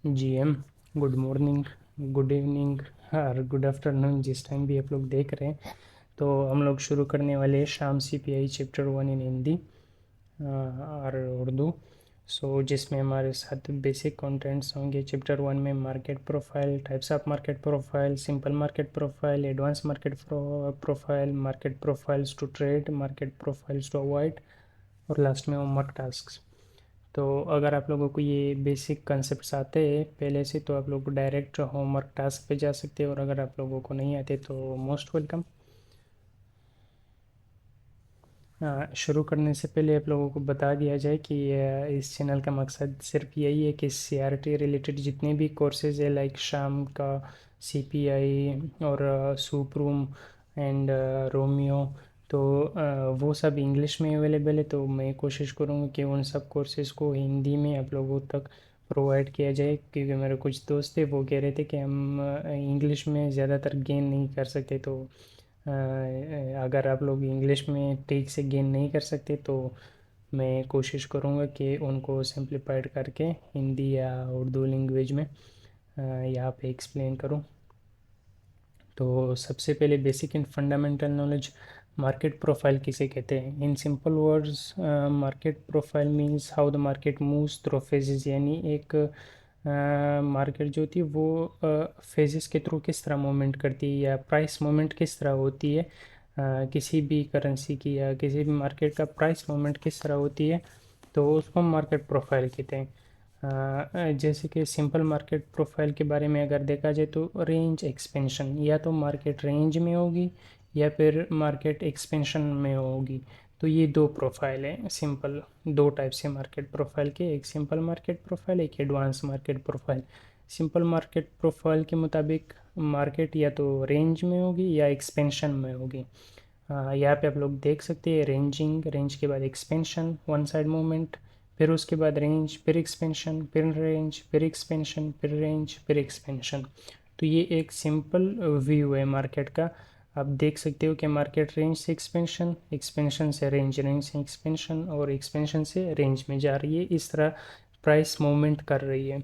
GM, good morning, good evening और good afternoon, जिस time भी आप लोग देख रहे हैं। तो हम लोग शुरू करने वाले हैं शाम CPI चैप्टर 1 इन हिंदी और उर्दू। जिसमें हमारे साथ बेसिक कंटेंट्स होंगे। चैप्टर 1 में market profile, types of market profile, simple market profile, advance market profile, market profiles to trade, market profiles to avoid और लास्ट में होमवर्क टास्क। तो अगर आप लोगों को ये बेसिक कंसेप्ट आते हैं पहले से तो आप लोग डायरेक्ट होमवर्क टास्क पे जा सकते हैं, और अगर आप लोगों को नहीं आते तो मोस्ट वेलकम। शुरू करने से पहले आप लोगों को बता दिया जाए कि इस चैनल का मकसद सिर्फ यही है कि CRT रिलेटेड जितने भी कोर्सेज है लाइक शाम का CPI और सुप्रूम एंड रोमियो, तो वो सब इंग्लिश में अवेलेबल है। तो मैं कोशिश करूँगा कि उन सब कोर्सेज को हिंदी में आप लोगों तक प्रोवाइड किया जाए, क्योंकि मेरे कुछ दोस्त थे वो कह रहे थे कि हम इंग्लिश में ज़्यादातर गेन नहीं कर सकते। तो अगर आप लोग इंग्लिश में ठीक से गेन नहीं कर सकते तो मैं कोशिश करूँगा कि उनको सिंप्लीफाइड करके हिंदी या उर्दू लैंग्वेज में यहाँ पे एक्सप्लेन करूँ। तो सबसे पहले basic and fundamental knowledge, market profile किसे कहते हैं। In simple words, market profile means how the market moves through phases, यानी एक मार्केट जो होती है वो फेजेस के थ्रू किस तरह मूवमेंट करती है या प्राइस मूवमेंट किस तरह होती है, किसी भी करेंसी की या किसी भी मार्केट का प्राइस मूवमेंट किस तरह होती है, तो उसको मार्केट प्रोफाइल कहते हैं। जैसे कि सिंपल मार्केट प्रोफाइल के बारे में अगर देखा जाए तो रेंज एक्सपेंशन, या तो मार्केट रेंज में होगी या फिर मार्केट एक्सपेंशन में होगी। तो ये दो प्रोफाइल है सिंपल, दो टाइप से मार्केट प्रोफाइल के, एक सिंपल मार्केट प्रोफाइल, एक advance market profile. Simple market profile के मुताबिक मार्केट या तो रेंज में होगी या एक्सपेंशन में होगी। यहाँ पे आप लोग देख सकते हैं रेंजिंग, रेंज के बाद एक्सपेंशन, वन साइड मूवमेंट, फिर उसके बाद रेंज, फिर एक्सपेंशन, फिर रेंज, फिर एक्सपेंशन, फिर रेंज, फिर एक्सपेंशन। तो ये एक सिंपल व्यू है मार्केट का। आप देख सकते हो कि मार्केट रेंज से एक्सपेंशन, एक्सपेंशन से रेंज, रेंज से एक्सपेंशन और एक्सपेंशन से रेंज में जा रही है। इस तरह प्राइस मूवमेंट कर रही है।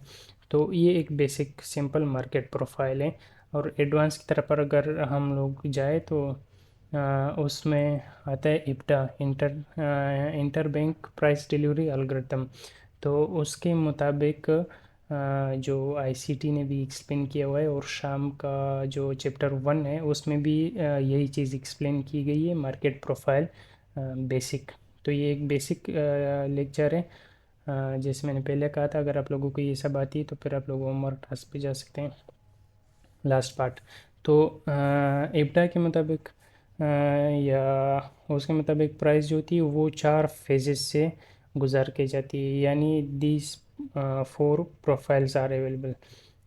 तो ये एक बेसिक सिंपल मार्केट प्रोफाइल है। और एडवांस की तरफ पर अगर हम लोग जाए तो उसमें आता है IBDA, inter bank price delivery algorithm. तो उसके मुताबिक जो ICT ने भी एक्सप्लेन किया हुआ है, और शाम का जो चैप्टर 1 है उसमें भी यही चीज़ एक्सप्लेन की गई है, मार्केट प्रोफाइल बेसिक। तो ये एक बेसिक लेक्चर है। जैसे मैंने पहले कहा था, अगर आप लोगों को ये सब आती है तो फिर आप लोग होमवर्क टास्क पे जा सकते हैं। लास्ट पार्ट, तो IBDA के मुताबिक या उसके मुताबिक प्राइस जो होती है वो 4 फेजेस से गुजार के जाती है, यानी दिस 4 प्रोफाइल्स आर अवेलेबल,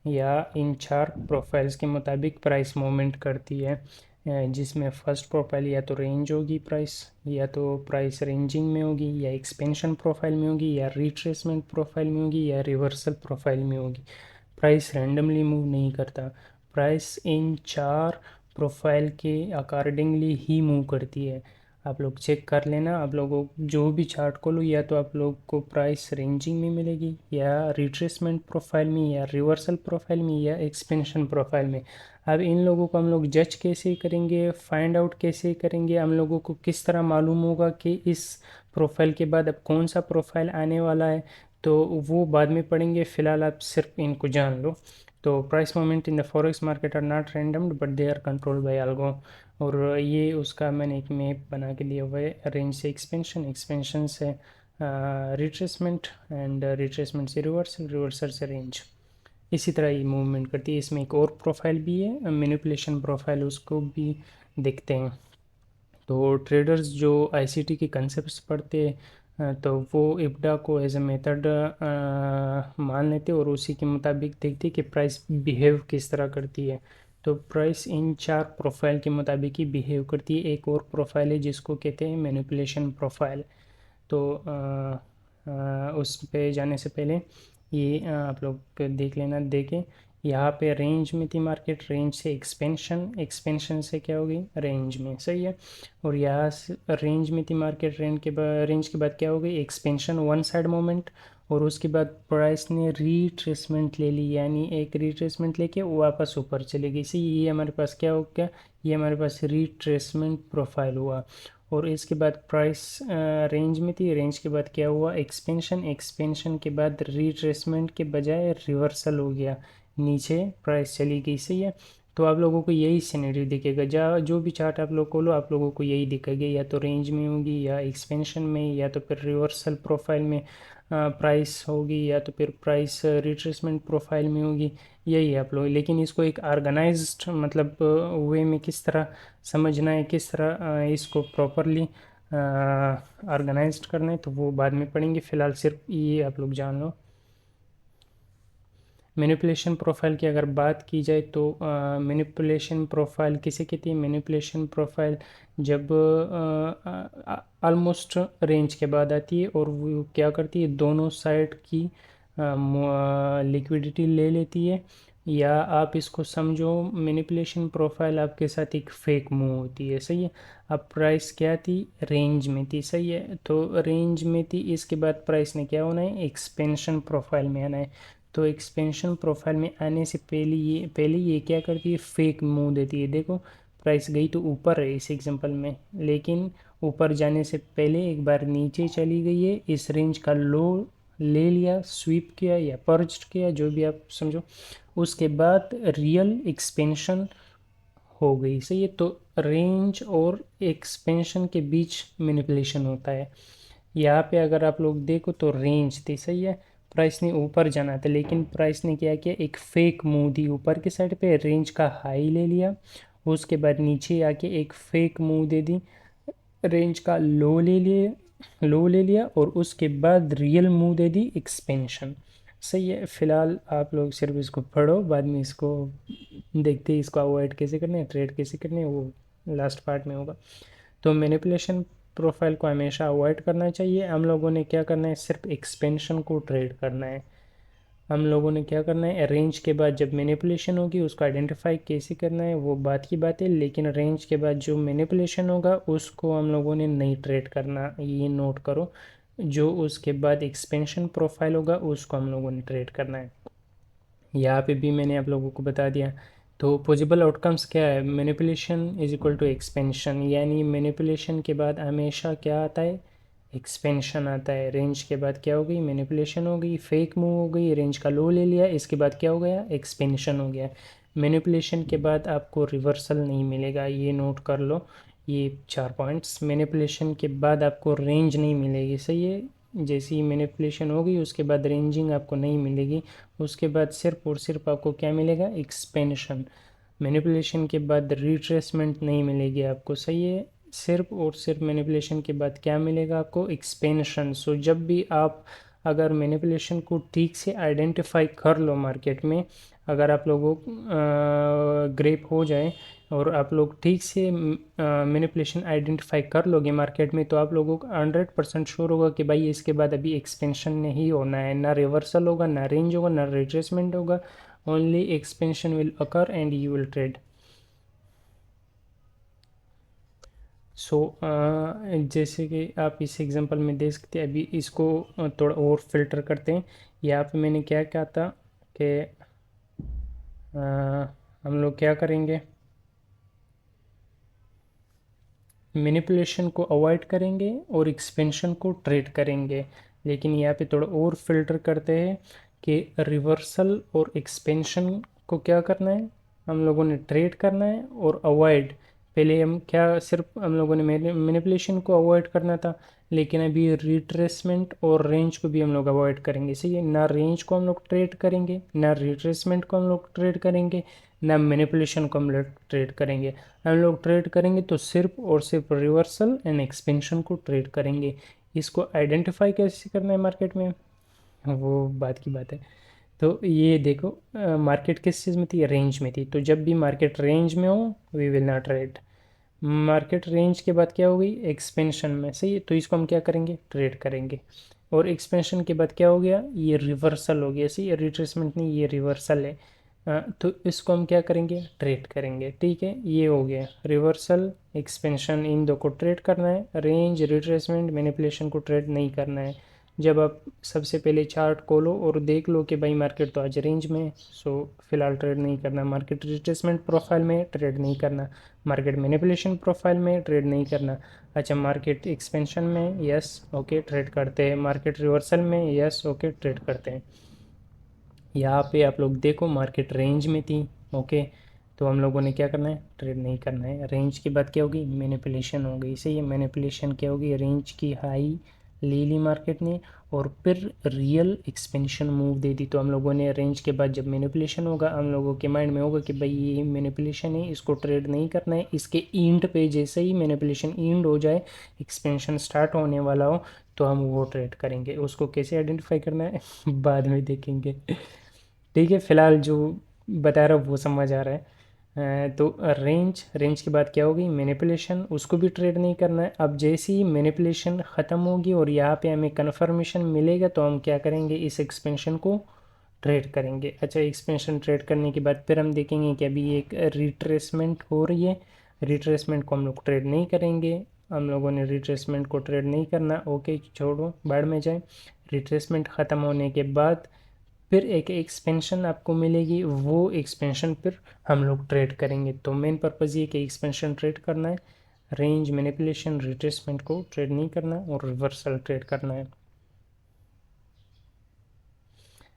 या इन 4 प्रोफाइल्स के मुताबिक प्राइस मूवमेंट करती है। जिसमें फर्स्ट प्रोफाइल या तो रेंज होगी प्राइस, या तो प्राइस रेंजिंग में होगी, या एक्सपेंशन प्रोफाइल में होगी, या रिट्रेसमेंट प्रोफाइल में होगी, या रिवर्सल प्रोफाइल में होगी। प्राइस रैंडमली मूव नहीं करता, प्राइस इन 4 प्रोफाइल के अकॉर्डिंगली ही मूव करती है। आप लोग चेक कर लेना, आप लोगों जो भी चार्ट खोलो, या तो आप लोग को प्राइस रेंजिंग में मिलेगी, या रिट्रेसमेंट प्रोफाइल में, या रिवर्सल प्रोफाइल में, या एक्सपेंशन प्रोफाइल में। अब इन लोगों को हम लोग जज कैसे करेंगे, फाइंड आउट कैसे करेंगे, हम लोगों को किस तरह मालूम होगा कि इस प्रोफाइल के बाद अब कौन सा प्रोफाइल आने वाला है, तो वो बाद में पढ़ेंगे। फ़िलहाल आप सिर्फ इनको जान लो। तो price movement in the forex market are not random but they are controlled by algo. और ये उसका मैंने एक मैप बना के लिया हुआ है, रेंज से एक्सपेंशन, एक्सपेंशन से रिट्रेसमेंट, एंड रिट्रेसमेंट से रिवर्सल, रिवर्सल से रेंज। इसी तरह ये मूवमेंट करती है। इसमें एक और प्रोफाइल भी है, मैनिपुलेशन प्रोफाइल, उसको भी देखते हैं। तो ट्रेडर्स जो ICT के कंसेप्ट पढ़ते हैं तो वो IBDA को एज ए मेथड मान लेते हैं, और उसी के मुताबिक देखते हैं कि प्राइस बिहेव किस तरह करती है। तो प्राइस इन 4 प्रोफाइल के मुताबिक ही बिहेव करती है। एक और प्रोफाइल है जिसको कहते हैं मैनिपुलेशन प्रोफाइल। तो उस पे जाने से पहले ये आप लोग देख लेना, देखें। यहाँ पे रेंज में थी मार्केट, रेंज से एक्सपेंशन, एक्सपेंशन से क्या होगी, रेंज में, सही है। और यहाँ से रेंज में थी मार्केट, रेंज के बाद क्या हो गई, एक्सपेंशन, वन साइड मोमेंट, और उसके बाद प्राइस ने रिट्रेसमेंट ले ली, यानी एक रिट्रेसमेंट लेके वापस ऊपर चली गई। इसी ये हमारे पास क्या हो गया, ये हमारे पास रिट्रेसमेंट प्रोफाइल हुआ। और इसके बाद प्राइस रेंज में थी, रेंज के बाद क्या हुआ, एक्सपेंशन, एक्सपेंशन के बाद रिट्रेसमेंट के बजाय रिवर्सल हो गया, नीचे प्राइस चली गई। सही है, तो आप लोगों को यही सिनेरियो दिखेगा, जहाँ जो भी चार्ट आप लोग खोलो आप लोगों को यही दिखेगा, या तो रेंज में होगी या एक्सपेंशन में, या तो फिर रिवर्सल प्रोफाइल में प्राइस होगी, या तो फिर प्राइस रिट्रेसमेंट प्रोफाइल में होगी। यही है आप लोग, लेकिन इसको एक ऑर्गेनाइज्ड मतलब वे में किस तरह समझना है, किस तरह इसको प्रॉपरली ऑर्गेनाइज्ड करना है, तो वो बाद में पढ़ेंगे। फ़िलहाल सिर्फ ये आप लोग जान लो। मैनिपुलेशन प्रोफाइल की अगर बात की जाए तो मैनिपुलेशन प्रोफाइल किसे कहती है, मैनिपुलेशन प्रोफाइल जब ऑलमोस्ट रेंज के बाद आती है और वो क्या करती है, दोनों साइड की लिक्विडिटी ले लेती है, या आप इसको समझो मैनिपुलेशन प्रोफाइल आपके साथ एक फेक मूव होती है। सही है, अब प्राइस क्या थी, रेंज में थी। सही है, तो रेंज में थी, इसके बाद प्राइस ने क्या होना है, एक्सपेंशन प्रोफाइल में आना है। तो एक्सपेंशन प्रोफाइल में आने से पहले ये क्या करती है, फेक मूव देती है। देखो प्राइस गई तो ऊपर है इस एग्जांपल में, लेकिन ऊपर जाने से पहले एक बार नीचे चली गई है, इस रेंज का लो ले लिया, स्वीप किया या पर्ज्ड किया, जो भी आप समझो। उसके बाद रियल एक्सपेंशन हो गई। सही है, तो रेंज और एक्सपेंशन के बीच मैनिपुलेशन होता है। यहाँ पे अगर आप लोग देखो तो रेंज थी। सही है, प्राइस ने ऊपर जाना था, लेकिन प्राइस ने क्या किया, एक फेक मूव दी ऊपर की साइड पे, रेंज का हाई ले लिया, उसके बाद नीचे आके एक फेक मूव दे दी, रेंज का लो ले लिया और उसके बाद रियल मूव दे दी, एक्सपेंशन। सही है, फिलहाल आप लोग सिर्फ इसको पढ़ो, बाद में इसको देखते हैं, इसको अवॉइड कैसे करने हैं, ट्रेड कैसे करने हैं, वो लास्ट पार्ट में होगा। तो मैनिपुलेशन प्रोफाइल को हमेशा अवॉइड करना चाहिए। हम लोगों ने क्या करना है, सिर्फ एक्सपेंशन को ट्रेड करना है। हम लोगों ने क्या करना है, रेंज के बाद जब मैनिपुलेशन होगी उसको आइडेंटिफाई कैसे करना है वो बात की बात है, लेकिन रेंज के बाद जो मैनिपुलेशन होगा उसको हम लोगों ने नहीं ट्रेड करना, ये नोट करो। जो उसके बाद एक्सपेंशन प्रोफाइल होगा उसको हम लोगों ने ट्रेड करना है। यहाँ पे भी मैंने आप लोगों को बता दिया। तो पॉसिबल आउटकम्स क्या है, manipulation is equal to expansion, यानी मैनिपुलेशन के बाद हमेशा क्या आता है, एक्सपेंशन आता है। रेंज के बाद क्या हो गई, मैनिपुलेशन हो गई, फेक मूव हो गई, रेंज का लो ले लिया, इसके बाद क्या हो गया, एक्सपेंशन हो गया। मैनिपुलेशन के बाद आपको रिवर्सल नहीं मिलेगा, ये नोट कर लो, ये 4 पॉइंट्स। मैनिपुलेशन के बाद आपको रेंज नहीं मिलेगी। सही है, जैसी मैनिपुलेशन होगी उसके बाद रेंजिंग आपको नहीं मिलेगी, उसके बाद सिर्फ और सिर्फ आपको क्या मिलेगा, एक्सपेंशन। मैनिपुलेशन के बाद रिट्रेसमेंट नहीं मिलेगी आपको। सही है, सिर्फ और सिर्फ मैनिपुलेशन के बाद क्या मिलेगा आपको, एक्सपेंशन। सो जब भी आप अगर मैनिपुलेशन को ठीक से आइडेंटिफाई कर लो मार्केट में, अगर आप लोगों ग्रेप हो जाए और आप लोग ठीक से मैनिपुलेशन आइडेंटिफाई कर लोगे मार्केट में, तो आप लोगों को 100% श्योर होगा कि भाई इसके बाद अभी एक्सपेंशन नहीं होना है, ना रिवर्सल होगा, ना रेंज होगा, ना रिट्रेसमेंट होगा, only expansion will occur and you will trade. So जैसे कि आप इस एग्जांपल में देख सकते हैं, अभी इसको थोड़ा और फिल्टर करते हैं। यहाँ पे मैंने क्या कहा था कि हम लोग क्या करेंगे, मैनिपुलेशन को अवॉइड करेंगे और एक्सपेंशन को ट्रेड करेंगे, लेकिन यहाँ पे थोड़ा और फिल्टर करते हैं कि रिवर्सल और एक्सपेंशन को क्या करना है, हम लोगों ने ट्रेड करना है और अवॉइड। पहले हम क्या, सिर्फ हम लोगों ने मैनिपुलेशन को अवॉइड करना था, लेकिन अभी रिट्रेसमेंट और रेंज को भी हम लोग अवॉइड करेंगे। सही है, ना रेंज को हम लोग ट्रेड करेंगे, ना रिट्रेसमेंट को हम लोग ट्रेड करेंगे, ना मैनिपुलेशन को हम लोग ट्रेड करेंगे। हम लोग ट्रेड करेंगे तो सिर्फ और सिर्फ रिवर्सल एंड एक्सपेंशन को ट्रेड करेंगे। इसको आइडेंटिफाई कैसे करना है मार्केट में, वो बात की बात है। तो ये देखो मार्केट किस चीज़ में थी, रेंज में थी, तो जब भी मार्केट रेंज में हो we will not trade. Market range के बाद क्या हो गई, एक्सपेंशन में। सही है, तो इसको हम क्या करेंगे, ट्रेड करेंगे। और एक्सपेंशन के बाद क्या हो गया, ये रिवर्सल हो गया। सही है, रिट्रेसमेंट नहीं, ये रिवर्सल है। तो इसको हम क्या करेंगे, ट्रेड करेंगे। ठीक है, ये हो गया रिवर्सल, एक्सपेंशन, इन दो को ट्रेड करना है, रेंज रिट्रेसमेंट मैनिपुलेशन को ट्रेड नहीं करना है। जब आप सबसे पहले चार्ट खोलो और देख लो कि भाई मार्केट तो आज रेंज में है, सो फिलहाल ट्रेड नहीं करना, मार्केट रिट्रेसमेंट प्रोफाइल में ट्रेड नहीं करना, मार्केट मैनिपुलेशन प्रोफाइल में ट्रेड नहीं करना। अच्छा, मार्केट एक्सपेंशन में, यस ओके ट्रेड करते हैं, मार्केट रिवर्सल में, यस ओके ट्रेड करते हैं। यहाँ पे आप लोग देखो मार्केट रेंज में थी, ओके, तो हम लोगों ने क्या करना है, ट्रेड नहीं करना है। रेंज के बाद क्या होगी, मैनिपुलेशन हो गई। सही है, मैनिपुलेशन क्या होगी, रेंज की हाई ले ली मार्केट ने और फिर रियल एक्सपेंशन मूव दे दी। तो हम लोगों ने रेंज के बाद जब मैनिपुलेशन होगा, हम लोगों के माइंड में होगा कि भाई ये मैनिपुलेशन है, इसको ट्रेड नहीं करना है। इसके इंड पे जैसे ही मैनिपुलेशन इंड हो जाए, एक्सपेंशन स्टार्ट होने वाला हो, तो हम वो ट्रेड करेंगे। उसको कैसे आइडेंटिफाई करना है बाद में देखेंगे। ठीक है, फिलहाल जो बता रहा हूँ वो समझ आ रहा है। तो रेंज के बाद क्या होगी, मैनिपुलेशन, उसको भी ट्रेड नहीं करना है। अब जैसे ही मैनिपुलेशन ख़त्म होगी और यहाँ पे हमें कन्फर्मेशन मिलेगा, तो हम क्या करेंगे, इस एक्सपेंशन को ट्रेड करेंगे। अच्छा, एक्सपेंशन ट्रेड करने के बाद फिर हम देखेंगे कि अभी एक रिट्रेसमेंट हो रही है, रिट्रेसमेंट को हम लोग ट्रेड नहीं करेंगे। हम लोगों ने रिट्रेसमेंट को ट्रेड नहीं करना, ओके छोड़ो, बाढ़ में जाए। रिट्रेसमेंट ख़त्म होने के बाद फिर एक एक्सपेंशन आपको मिलेगी, वो एक्सपेंशन फिर हम लोग ट्रेड करेंगे। तो मेन पर्पज़ ये कि एक्सपेंशन ट्रेड करना है, रेंज मैनिपुलेशन रिट्रेसमेंट को ट्रेड नहीं करना और रिवर्सल ट्रेड करना है।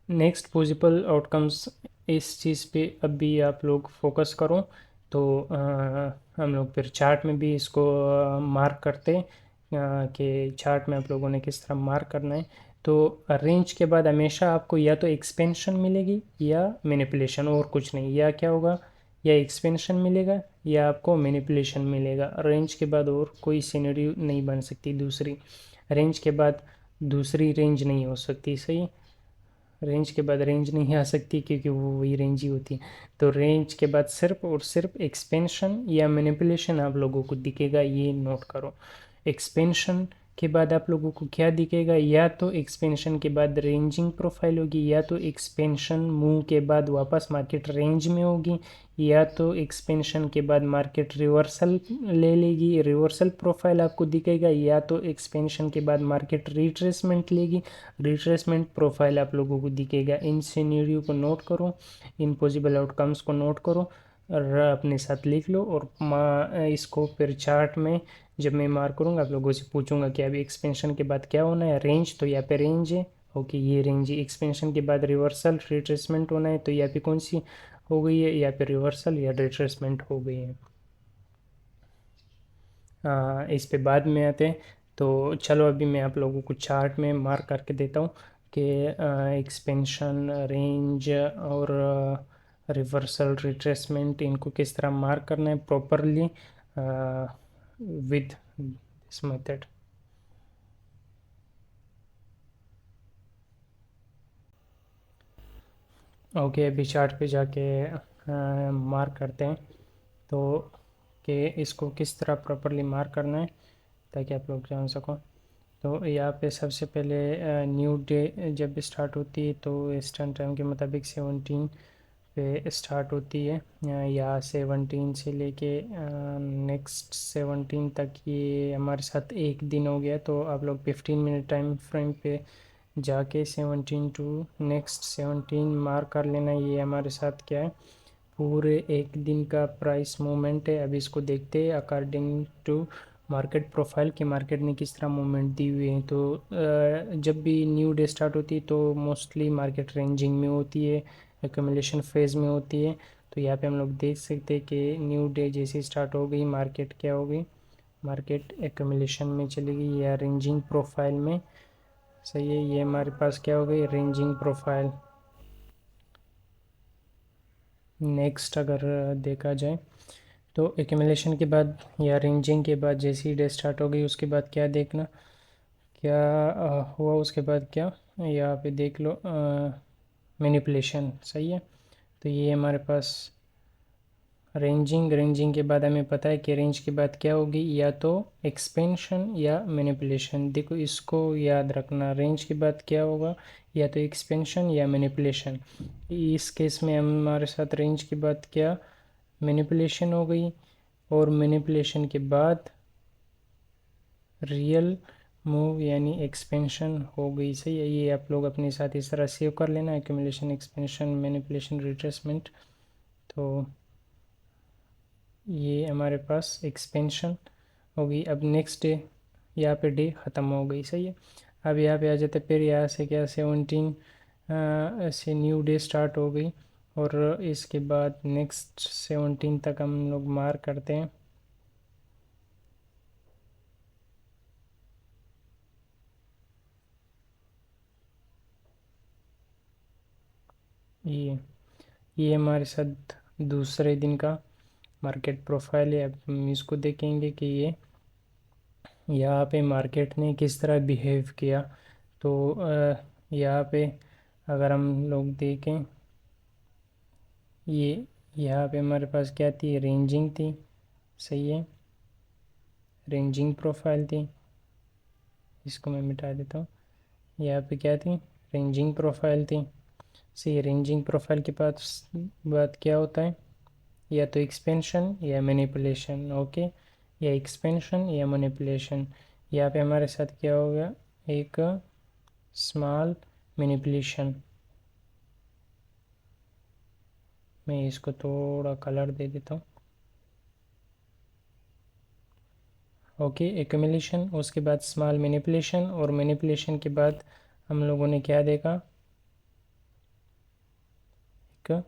नेक्स्ट पॉसिबल आउटकम्स, इस चीज़ पे अभी आप लोग फोकस करो। तो हम लोग फिर चार्ट में भी इसको मार्क करते हैं कि चार्ट में आप लोगों ने किस तरह मार्क करना है। तो रेंज के बाद हमेशा आपको या तो एक्सपेंशन मिलेगी या मैनिपुलेशन, और कुछ नहीं। या क्या होगा, या एक्सपेंशन मिलेगा या आपको मैनिपुलेशन मिलेगा। रेंज के बाद और कोई सिनेरियो नहीं बन सकती दूसरी। रेंज के बाद दूसरी रेंज नहीं हो सकती। सही, रेंज के बाद रेंज नहीं आ सकती क्योंकि वो वही रेंज ही होती है। तो रेंज के बाद सिर्फ और सिर्फ एक्सपेंशन या मैनिपुलेशन आप लोगों को दिखेगा, ये नोट करो। एक्सपेंशन के बाद आप लोगों को क्या दिखेगा, या तो एक्सपेंशन के बाद रेंजिंग प्रोफाइल होगी, या तो एक्सपेंशन मूव के बाद वापस मार्केट रेंज में होगी, या तो एक्सपेंशन के बाद मार्केट रिवर्सल ले लेगी, रिवर्सल प्रोफाइल आपको दिखेगा, या तो एक्सपेंशन के बाद मार्केट रिट्रेसमेंट लेगी, रिट्रेसमेंट प्रोफाइल आप लोगों को दिखेगा। इन सिनेरियो को नोट करो, इन पॉसिबल आउटकम्स को नोट करो और अपने साथ लिख लो। और इसको फिर चार्ट में जब मैं मार्क करूँगा, आप लोगों से पूछूंगा कि अभी एक्सपेंशन के बाद क्या होना है, रेंज, तो यहाँ पे रेंज है, ओके ये रेंज है। एक्सपेंशन के बाद रिवर्सल रिट्रेसमेंट होना है, तो यहाँ पे कौन सी हो गई है, या फिर रिवर्सल या रिट्रेसमेंट हो गई है। इस पे बाद में आते हैं। तो चलो अभी मैं आप लोगों को चार्ट में मार्क करके देता हूँ कि एक्सपेंशन, रेंज और रिवर्सल रिट्रेसमेंट, इनको किस तरह मार्क करना है properly with this method. Okay, अभी चार्ट पे जाके मार्क करते हैं। तो कि इसको किस तरह प्रॉपरली मार्क करना है ताकि आप लोग जान सको। तो यहाँ पे सबसे पहले न्यू डे जब स्टार्ट होती है तो ईस्टर्न टाइम के मुताबिक 17 पे स्टार्ट होती है। या 17 से लेके नेक्स्ट 17 तक, ये हमारे साथ एक दिन हो गया। तो आप लोग 15 मिनट टाइम फ्रेम पे जाके 17 टू नेक्स्ट 17 मार्क कर लेना। ये हमारे साथ क्या है, पूरे एक दिन का प्राइस मूवमेंट है। अभी इसको देखते हैं अकॉर्डिंग टू मार्केट प्रोफाइल कि मार्केट ने किस तरह मूवमेंट दी हुई है। तो जब भी न्यू डे स्टार्ट होती है तो मोस्टली मार्केट रेंजिंग में होती है, एक्यूमुलेशन फेज़ में होती है। तो यहाँ पे हम लोग देख सकते हैं कि न्यू डे जैसे स्टार्ट हो गई, मार्केट क्या हो गई, मार्केट एक्यूमुलेशन में चली गई या रेंजिंग प्रोफाइल में। सही है, ये हमारे पास क्या हो गई, रेंजिंग प्रोफाइल। नेक्स्ट अगर देखा जाए तो एक्यूमुलेशन के बाद या रेंजिंग के बाद जैसी डे स्टार्ट हो गई, उसके बाद क्या देखना, क्या हुआ उसके बाद क्या, यहाँ पे देख लो मैनिपुलेशन। सही है, तो ये हमारे पास रेंजिंग के बाद हमें पता है कि रेंज के बाद क्या होगी, या तो एक्सपेंशन या मैनिपुलेशन। देखो इसको याद रखना, रेंज के बाद क्या होगा, या तो एक्सपेंशन या मैनिपुलेशन। इस केस में हमारे साथ रेंज के बाद क्या, मैनिपुलेशन हो गई, और मैनिपुलेशन के बाद रियल मूव यानी एक्सपेंशन हो गई, सही है। ये आप लोग अपने साथ इस तरह सेव कर लेना, एक्यूमुलेशन, एक्सपेंशन, मैनिपुलेशन, रिट्रेसमेंट। तो ये हमारे पास एक्सपेंशन हो गई। अब नेक्स्ट डे, यहाँ पे डे ख़त्म हो गई, सही है। अब यहाँ पे आ जाते, फिर यहाँ से क्या 17 से न्यू डे स्टार्ट हो गई, और इसके बाद नेक्स्ट 17 तक हम लोग मार्क करते हैं। ये हमारे साथ दूसरे दिन का मार्केट प्रोफाइल है। अब हम इसको देखेंगे कि ये यहाँ पे मार्केट ने किस तरह बिहेव किया। तो यहाँ पे अगर हम लोग देखें, ये यहाँ पे हमारे पास क्या थी, रेंजिंग थी, सही है, रेंजिंग प्रोफाइल थी। इसको मैं मिटा देता हूँ। यहाँ पे क्या थी, रेंजिंग प्रोफाइल थी, सही। रेंजिंग प्रोफाइल के पास बात क्या होता है, या तो एक्सपेंशन या मैनिपुलेशन, ओके, या एक्सपेंशन या मैनिपुलेशन। यहाँ पे हमारे साथ क्या हो गया, एक स्मॉल मैनिपुलेशन। मैं इसको थोड़ा कलर दे देता हूँ, ओके। एक्यूमुलेशन, उसके बाद स्मॉल मैनिपुलेशन, और मैनिपुलेशन के बाद हम लोगों ने क्या देखा, एक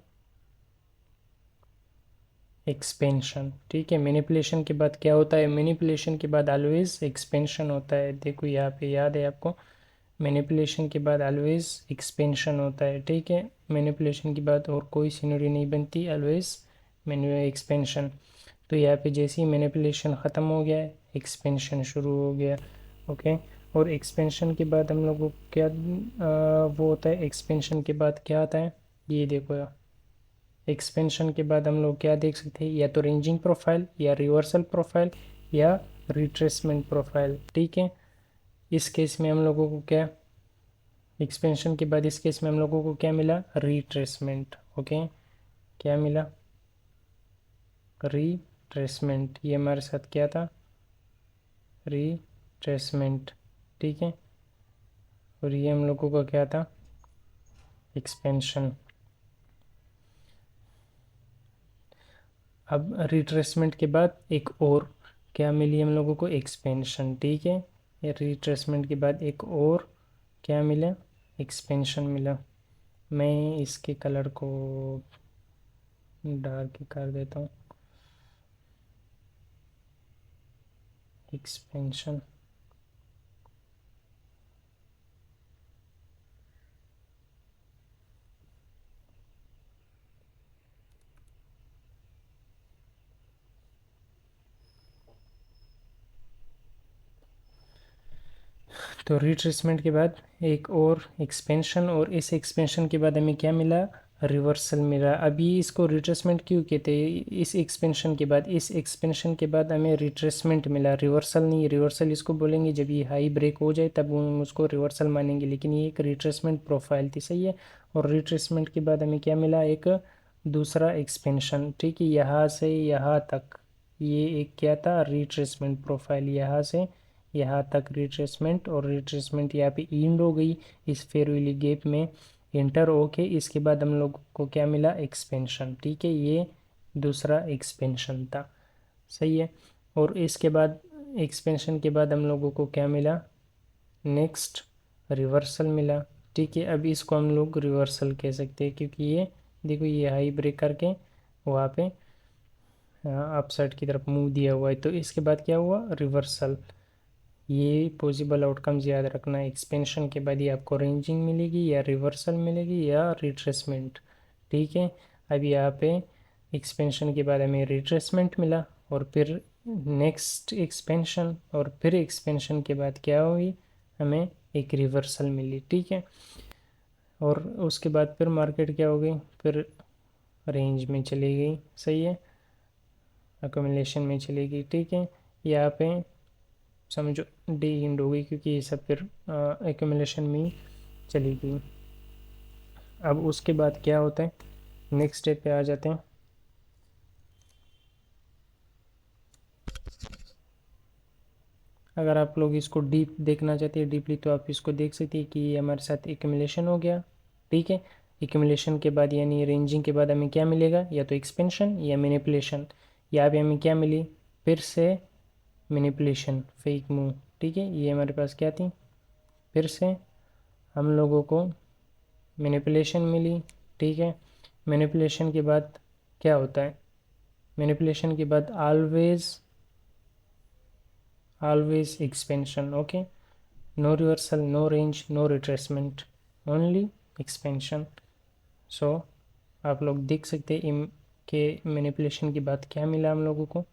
एक्सपेंशन, ठीक है। मैनिपुलेशन के बाद क्या होता है, मैनिपुलेशन के बाद ऑलवेज एक्सपेंशन होता है। देखो यहाँ पे याद है आपको, मैनिपुलेशन के बाद ऑलवेज एक्सपेंशन होता है, ठीक है। मैनिपुलेशन के बाद और कोई सिनरी नहीं बनती, ऑलवेज मैन्यू एक्सपेंशन। तो यहाँ पे जैसे ही मैनिपुलेशन ख़त्म हो गया है, एक्सपेंशन शुरू हो गया, ओके। और एक्सपेंशन के बाद हम लोगों को क्या वो होता है, एक्सपेंशन के बाद क्या आता है, ये देखो यार। एक्सपेंशन के बाद हम लोग क्या देख सकते हैं, या तो रेंजिंग प्रोफाइल, या रिवर्सल प्रोफाइल, या रिट्रेसमेंट प्रोफाइल, ठीक है। इस केस में हम लोगों को क्या, एक्सपेंशन के बाद इस केस में हम लोगों को क्या मिला, रिट्रेसमेंट, ओके। क्या मिला, रिट्रेसमेंट। ये हमारे साथ क्या था, रिट्रेसमेंट, ठीक है। और ये हम लोगों का क्या था, एक्सपेंशन। अब रिट्रेसमेंट के बाद एक और क्या मिली हम लोगों को, एक्सपेंशन, ठीक है। ये रिट्रेसमेंट के बाद एक और क्या मिला, एक्सपेंशन मिला। मैं इसके कलर को डार्क कर देता हूँ, एक्सपेंशन। तो रिट्रेसमेंट के बाद एक और एक्सपेंशन, और इस एक्सपेंशन के बाद हमें क्या मिला, रिवर्सल मिला। अभी इसको रिट्रेसमेंट क्यों कहते हैं, इस एक्सपेंशन के बाद, इस एक्सपेंशन के बाद हमें रिट्रेसमेंट मिला, रिवर्सल नहीं। रिवर्सल इसको बोलेंगे जब ये हाई ब्रेक हो जाए, तब हम उसको रिवर्सल मानेंगे, लेकिन ये एक रिट्रेसमेंट प्रोफाइल थी, सही है। और रिट्रेसमेंट के बाद हमें क्या मिला, एक दूसरा एक्सपेंशन, ठीक है। यहाँ से यहाँ तक ये एक क्या था, रिट्रेसमेंट प्रोफाइल, यहाँ से यहाँ तक रिट्रेसमेंट। और रिट्रेसमेंट यहाँ पे एंड हो गई इस फेयर वैल्यू गैप में, इंटर होके इसके बाद हम लोग को क्या मिला, एक्सपेंशन, ठीक है। ये दूसरा एक्सपेंशन था, सही है। और इसके बाद एक्सपेंशन के बाद हम लोगों को क्या मिला, नेक्स्ट रिवर्सल मिला, ठीक है। अब इसको हम लोग रिवर्सल कह सकते हैं, क्योंकि ये देखो ये हाई ब्रेक करके वहाँ पे अपसाइड की तरफ मूव दिया हुआ है। तो इसके बाद क्या हुआ, रिवर्सल। ये पॉसिबल आउटकम्स याद रखना, एक्सपेंशन के बाद ये आपको रेंजिंग मिलेगी, या रिवर्सल मिलेगी, या रिट्रेसमेंट, ठीक है। अब यहाँ पे एक्सपेंशन के बाद हमें रिट्रेसमेंट मिला, और फिर नेक्स्ट एक्सपेंशन, और फिर एक्सपेंशन के बाद क्या हुई, हमें एक रिवर्सल मिली, ठीक है। और उसके बाद फिर मार्केट क्या हो गई, फिर रेंज में चली गई, सही है, अकोमोलेशन में चली गई, ठीक है। यहाँ पे समझो डी इंड हो गई, क्योंकि ये सब फिर एक्यूमुलेशन में ही चली गई। अब उसके बाद क्या होता है, नेक्स्ट स्टेप पे आ जाते हैं। अगर आप लोग इसको डीप देखना चाहते हैं डीपली तो आप इसको देख सकते हैं कि ये हमारे साथ एक्यूमुलेशन हो गया। ठीक है, एक्यूमुलेशन के बाद यानी रेंजिंग के बाद हमें क्या मिलेगा, या तो एक्सपेंशन या मैनिपुलेशन। यहाँ पे हमें क्या मिली, फिर से मैनिपुलेशन, फेक मूव। ठीक है, ये हमारे पास क्या थी, फिर से हम लोगों को मैनिपुलेशन मिली। ठीक है, मैनिपुलेशन के बाद क्या होता है, मैनिपुलेशन के बाद always expansion. Okay, no reversal, no range, no retracement, only expansion. So आप लोग देख सकते हैं इन के मैनिपुलेशन के बाद क्या मिला हम लोगों को,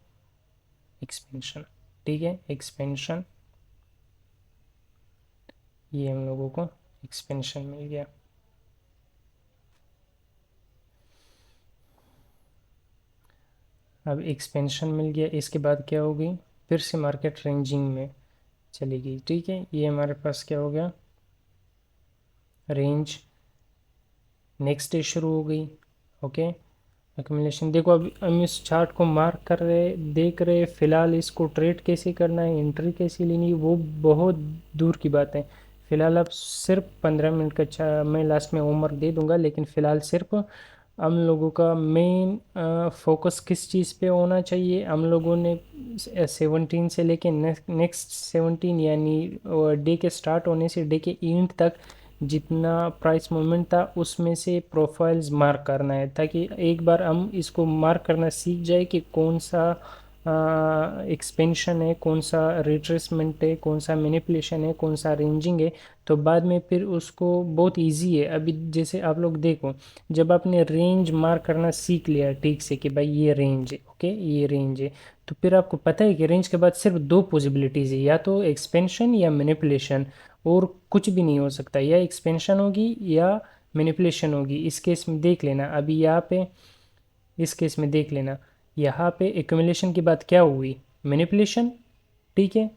एक्सपेंशन। ठीक है, एक्सपेंशन, ये हम लोगों को एक्सपेंशन मिल गया। अब एक्सपेंशन मिल गया, इसके बाद क्या हो गई, फिर से मार्केट रेंजिंग में चली गई। ठीक है, ये हमारे पास क्या हो गया, रेंज नेक्स्ट डे शुरू हो गई। Okay, accumulation. देखो अब हम इस चार्ट को मार्क कर रहे, देख रहे, फिलहाल इसको ट्रेड कैसे करना है, एंट्री कैसे लेनी है, वो बहुत दूर की बात है। फिलहाल अब सिर्फ 15 मिनट का मैं लास्ट में होमवर्क दे दूंगा, लेकिन फ़िलहाल सिर्फ हम लोगों का मेन फोकस किस चीज़ पे होना चाहिए, हम लोगों ने 17 से लेके नेक्स्ट 17 यानी डे के स्टार्ट होने से डे के एंड तक जितना प्राइस मूवमेंट था उसमें से प्रोफाइल्स मार्क करना है, ताकि एक बार हम इसको मार्क करना सीख जाए कि कौन सा एक्सपेंशन है, कौन सा रिट्रेसमेंट है, कौन सा मैनिपुलेशन है, कौन सा रेंजिंग है, तो बाद में फिर उसको बहुत इजी है। अभी जैसे आप लोग देखो, जब आपने रेंज मार्क करना सीख लिया ठीक से कि भाई ये रेंज है, ओके ये रेंज है, तो फिर आपको पता है कि रेंज के बाद सिर्फ दो पॉसिबिलिटीज़ है, या तो एक्सपेंशन या मैनिपुलेशन, और कुछ भी नहीं हो सकता, या एक्सपेंशन होगी या मैनिपुलेशन होगी। इस केस में देख लेना, अभी यहाँ पे इस केस में देख लेना, यहाँ पे एक्यूमुलेशन के बाद क्या हुई, मैनिपुलेशन। ठीक है,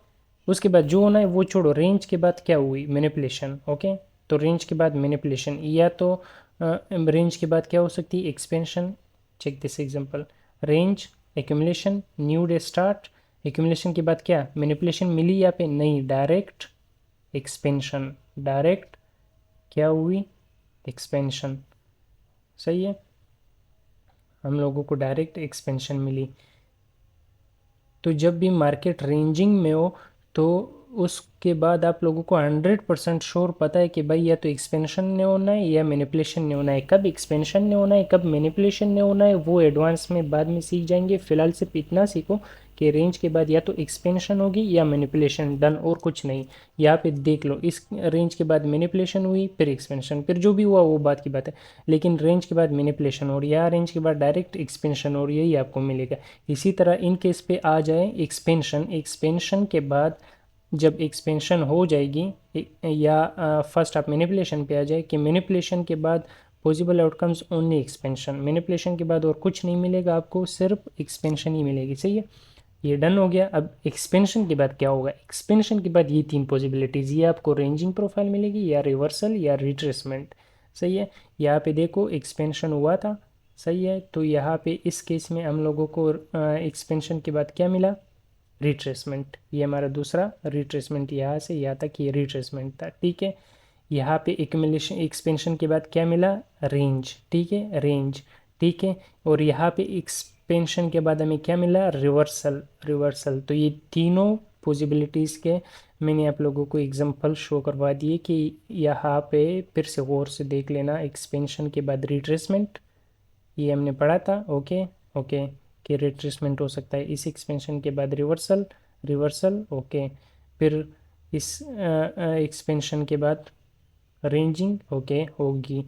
उसके बाद जो होना है वो छोड़ो, रेंज के बाद क्या हुई, मैनिपुलेशन। ओके, तो रेंज के बाद मैनिपुलेशन, या तो रेंज के बाद क्या हो सकती है, expansion. Check this example, range, accumulation, new day start, accumulation के बाद क्या, मैनिपुलेशन मिली यहाँ पे नहीं, डायरेक्ट एक्सपेंशन, डायरेक्ट क्या हुई, एक्सपेंशन। सही है, हम लोगों को डायरेक्ट एक्सपेंशन मिली। तो जब भी मार्केट रेंजिंग में हो तो उसके बाद आप लोगों को 100% श्योर पता है कि भाई या तो एक्सपेंशन ने होना है या मैनिपुलेशन ने होना है। कब एक्सपेंशन ने होना है, कब मैनिपुलेशन ने होना है, वो एडवांस में बाद में सीख जाएंगे। फिलहाल सिर्फ इतना सीखो कि रेंज के बाद या तो एक्सपेंशन होगी या मैनिपुलेशन, डन, और कुछ नहीं। यहाँ पे देख लो, इस रेंज के बाद मैनिपुलेशन हुई, फिर एक्सपेंशन, फिर जो भी हुआ वो बात की बात है, लेकिन रेंज के बाद मैनिपुलेशन हो रही है या रेंज के बाद डायरेक्ट एक्सपेंशन हो रही है, ये आपको मिलेगा। इसी तरह इन केस पे आ जाए एक्सपेंशन, एक्सपेंशन के बाद जब एक्सपेंशन हो जाएगी, या फर्स्ट आप मैनिपुलेशन पे आ जाए कि मैनिपुलेशन के बाद possible outcomes only expansion, manipulation के बाद और कुछ नहीं मिलेगा आपको, सिर्फ एक्सपेंशन ही मिलेगी। सही है, ये डन हो गया। अब एक्सपेंशन के बाद क्या होगा, एक्सपेंशन के बाद ये तीन पॉसिबिलिटीज़, ये आपको रेंजिंग प्रोफाइल मिलेगी या रिवर्सल या रिट्रेसमेंट। सही है, यहाँ पे देखो एक्सपेंशन हुआ था। सही है, तो यहाँ पे इस केस में हम लोगों को एक्सपेंशन के बाद क्या मिला, रिट्रेसमेंट। ये हमारा दूसरा रिट्रेसमेंट, यहाँ से यहाँ तक ये रिट्रेसमेंट था। ठीक है, यहाँ पे एक्यूमुलेशन एक्सपेंशन के बाद क्या मिला, रेंज। ठीक है, रेंज। ठीक है, और यहाँ पे एक्सपेंशन के बाद हमें क्या मिला, रिवर्सल, रिवर्सल। तो ये तीनों पॉसिबिलिटीज़ के मैंने आप लोगों को एग्जांपल शो करवा दिए कि यहाँ पे फिर से गौर से देख लेना, एक्सपेंशन के बाद रिट्रेसमेंट, ये हमने पढ़ा था। ओके, ओके, कि रिट्रेसमेंट हो सकता है, इस एक्सपेंशन के बाद रिवर्सल, रिवर्सल। ओके, फिर इस एक्सपेंशन के बाद रेंजिंग, ओके, होगी,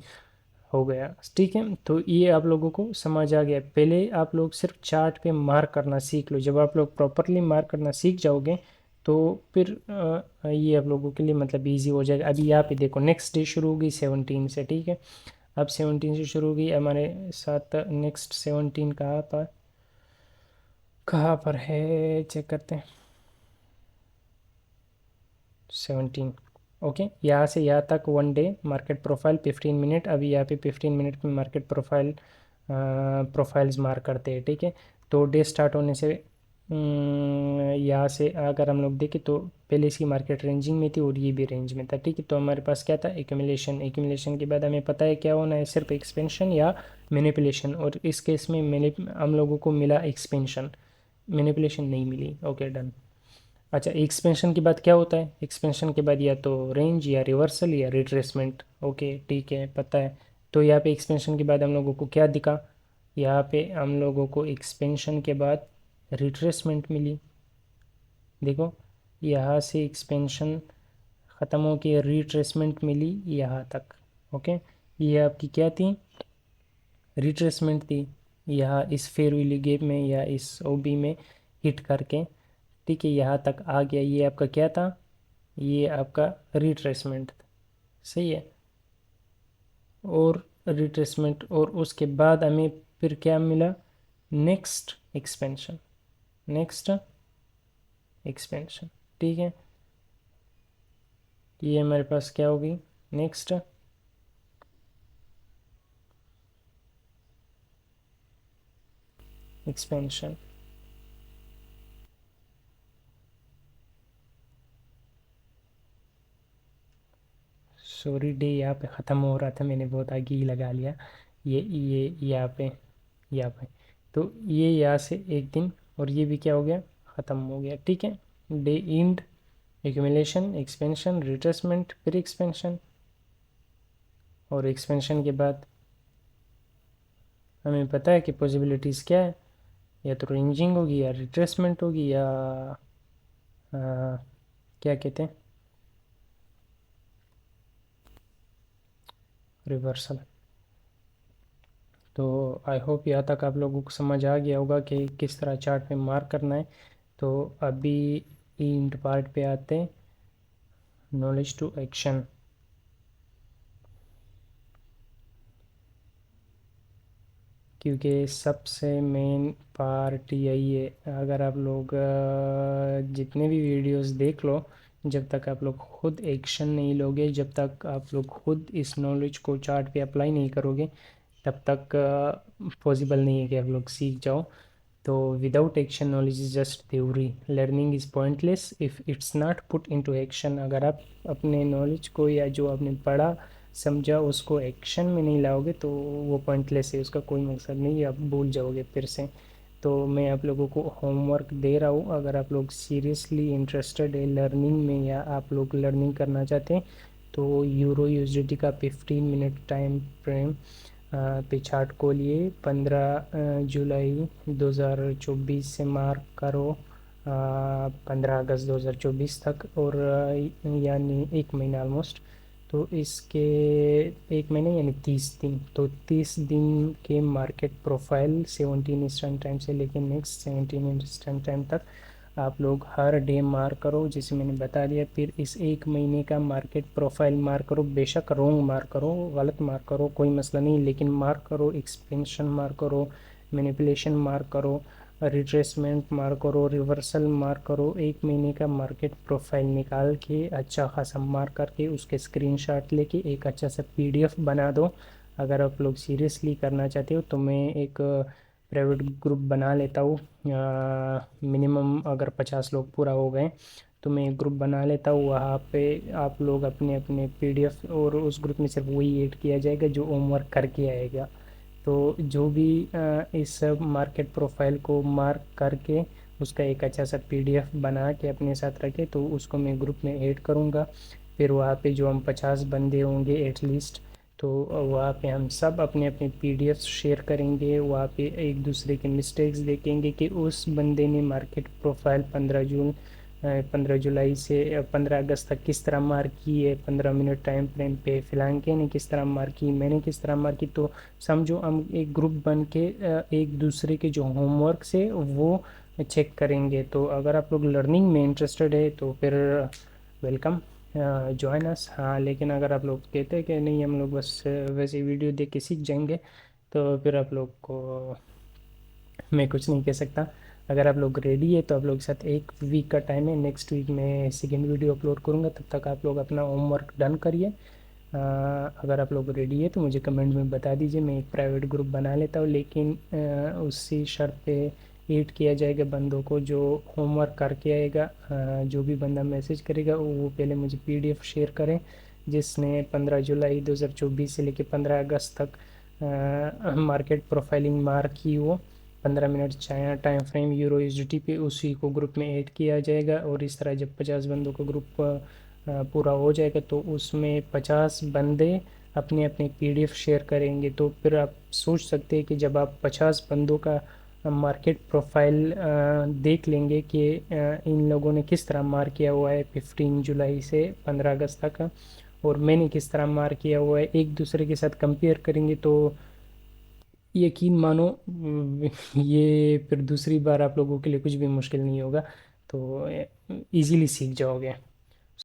हो गया। ठीक है, तो ये आप लोगों को समझ आ गया। पहले आप लोग सिर्फ चार्ट पे मार्क करना सीख लो, जब आप लोग प्रॉपरली मार्क करना सीख जाओगे तो फिर ये आप लोगों के लिए मतलब इजी हो जाएगा। अभी यहाँ पे देखो नेक्स्ट डे शुरू होगी 17 से। ठीक है, अब 17 से शुरू होगी हमारे साथ, नेक्स्ट 17 कहाँ पर है, चेक करते हैं। 17, ओके, यहाँ से यहाँ तक one day market profile 15 minute. अभी यहाँ पे 15 मिनट में मार्केट प्रोफाइल्स मार्क करते हैं। ठीक है, तो डे स्टार्ट होने से यहाँ से अगर हम लोग देखें तो पहले इसकी मार्केट रेंजिंग में थी और ये भी रेंज में था, ठीक है। तो हमारे पास क्या था, एक्यूमुलेशन। एक्यूमुलेशन के बाद हमें पता है क्या होना है, सिर्फ एक्सपेंशन या मैनिपुलेशन, और इस केस में मैंने हम लोगों को मिला एक्सपेंशन, मैनिपुलेशन नहीं मिली। Okay done. अच्छा, एक्सपेंशन के बाद क्या होता है, एक्सपेंशन के बाद या तो रेंज या रिवर्सल या रिट्रेसमेंट। ओके ठीक है, पता है। तो यहाँ पे एक्सपेंशन के बाद हम लोगों को क्या दिखा, यहाँ पे हम लोगों को एक्सपेंशन के बाद रिट्रेसमेंट मिली। देखो, यहाँ से एक्सपेंशन ख़त्म हो के रिट्रेसमेंट मिली यहाँ तक। ओके, ये आपकी क्या थी, रिट्रेसमेंट थी। यहाँ इस फेयर वैल्यू गैप में या इस ओबी में हिट करके, ठीक है, यहाँ तक आ गया। ये आपका क्या था, ये आपका रिट्रेसमेंट था, सही है। और रिट्रेसमेंट, और उसके बाद हमें फिर क्या मिला, नेक्स्ट एक्सपेंशन, नेक्स्ट एक्सपेंशन, ठीक है। ये हमारे पास क्या होगी, नेक्स्ट एक्सपेंशन। सॉरी, डे यहाँ पे ख़त्म हो रहा था, मैंने बहुत आगे ही लगा लिया। ये यहाँ पे, यहाँ पे। तो ये यहाँ से एक दिन, और ये भी क्या हो गया, ख़त्म हो गया, ठीक है। Day end, accumulation, expansion, retracement, फिर एक्सपेंशन, और एक्सपेंशन के बाद हमें पता है कि पॉसिबिलिटीज़ क्या है, या तो रेंजिंग होगी या रिट्रेसमेंट होगी या क्या कहते हैं, रिवर्सल। तो आई होप यहाँ तक आप लोगों को समझ आ गया होगा कि किस तरह चार्ट पे मार्क करना है। तो अभी इंड पार्ट पे आते हैं, नॉलेज टू एक्शन। क्योंकि सबसे मेन पार्ट यही है। अगर आप लोग जितने भी वीडियोस देख लो, जब तक आप लोग खुद एक्शन नहीं लोगे, जब तक आप लोग खुद इस नॉलेज को चार्ट पे अप्लाई नहीं करोगे, तब तक पॉसिबल नहीं है कि आप लोग सीख जाओ। तो without action knowledge is just theory, learning is pointless if it's not put into action. अगर आप अपने नॉलेज को या जो आपने पढ़ा समझा उसको एक्शन में नहीं लाओगे तो वो पॉइंटलेस है, उसका कोई मकसद नहीं है, आप भूल जाओगे फिर से। तो मैं आप लोगों को होमवर्क दे रहा हूँ, अगर आप लोग सीरियसली इंटरेस्टेड है लर्निंग में या आप लोग लर्निंग करना चाहते हैं, तो यूरो यूएसडीटी का 15 मिनट टाइम फ्रेम पे चार्ट को लिए 15 जुलाई 2024 से मार्क करो 15 अगस्त 2024 तक, और यानी एक महीना ऑलमोस्ट। तो इसके एक महीने यानी 30 दिन, तो 30 दिन के मार्केट प्रोफाइल 17 ईस्टर्न टाइम से लेकर नेक्स्ट 17 ईस्टर्न टाइम तक आप लोग हर डे मार्क करो, जैसे मैंने बता दिया। फिर इस एक महीने का मार्केट प्रोफाइल मार्क करो, बेशक रोंग मार्क करो, गलत मार्क करो, कोई मसला नहीं, लेकिन मार्क करो। एक्सपेंशन मार्क करो, मैनिपुलेशन मार्क करो, रिट्रेसमेंट मार्क करो, रिवर्सल मार्क करो। एक महीने का मार्केट प्रोफाइल निकाल के अच्छा खासा मार्क करके उसके स्क्रीनशॉट लेके एक अच्छा सा पीडीएफ बना दो। अगर आप लोग सीरियसली करना चाहते हो तो मैं एक प्राइवेट ग्रुप बना लेता हूँ। मिनिमम अगर 50 लोग पूरा हो गए तो मैं एक ग्रुप बना लेता हूँ, वहाँ पे आप लोग अपने अपने पीडीएफ, और उस ग्रुप में सिर्फ वही ऐड किया जाएगा जो होमवर्क करके आएगा। तो जो भी इस मार्केट प्रोफाइल को मार्क करके उसका एक अच्छा सा पीडीएफ बना के अपने साथ रखे तो उसको मैं ग्रुप में ऐड करूँगा। फिर वहाँ पे जो हम 50 बंदे होंगे एटलीस्ट, तो वहाँ पे हम सब अपने अपने पीडीएफ शेयर करेंगे, वहाँ पे एक दूसरे के मिस्टेक्स देखेंगे कि उस बंदे ने मार्केट प्रोफाइल 15 जुलाई से 15 अगस्त तक किस तरह मार्क की है, 15 मिनट टाइम फ्रेम पे फिलहाल ने किस तरह मार्क की, मैंने किस तरह मार्क की। तो समझो हम एक ग्रुप बन के एक दूसरे के जो होमवर्क से वो चेक करेंगे। तो अगर आप लोग लर्निंग में इंटरेस्टेड है तो फिर वेलकम, जॉइन अस। हाँ, लेकिन अगर आप लोग कहते हैं कि नहीं हम लोग बस वैसे वीडियो देख के सीख जाएंगे, तो फिर आप लोग को मैं कुछ नहीं कह सकता। अगर आप लोग रेडी है तो आप लोग के साथ एक वीक का टाइम है, नेक्स्ट वीक में सेकेंड वीडियो अपलोड करूँगा, तब तक आप लोग अपना होमवर्क डन करिए। अगर आप लोग रेडी है तो मुझे कमेंट में बता दीजिए, मैं एक प्राइवेट ग्रुप बना लेता हूँ, लेकिन उसी शर्त पे ऐड किया जाएगा बंदों को जो होमवर्क करके आएगा। जो भी बंदा मैसेज करेगा वो पहले मुझे पीडीएफ शेयर करें, जिसने 15 जुलाई 2024 से लेकर 15 अगस्त तक मार्केट प्रोफाइलिंग मार्क की हो 15 minute China time frame euro USDT पे, उसी को ग्रुप में ऐड किया जाएगा। और इस तरह जब 50 बंदों का ग्रुप पूरा हो जाएगा तो उसमें 50 बंदे अपने अपने पीडीएफ शेयर करेंगे। तो फिर आप सोच सकते हैं कि जब आप 50 बंदों का मार्केट प्रोफाइल देख लेंगे कि इन लोगों ने किस तरह मार्क किया हुआ है 15 जुलाई से 15 अगस्त तक, और मैंने किस तरह मार्क किया हुआ है, एक दूसरे के साथ कंपेयर करेंगे तो यकीन मानो ये फिर दूसरी बार आप लोगों के लिए कुछ भी मुश्किल नहीं होगा। तो इजीली सीख जाओगे।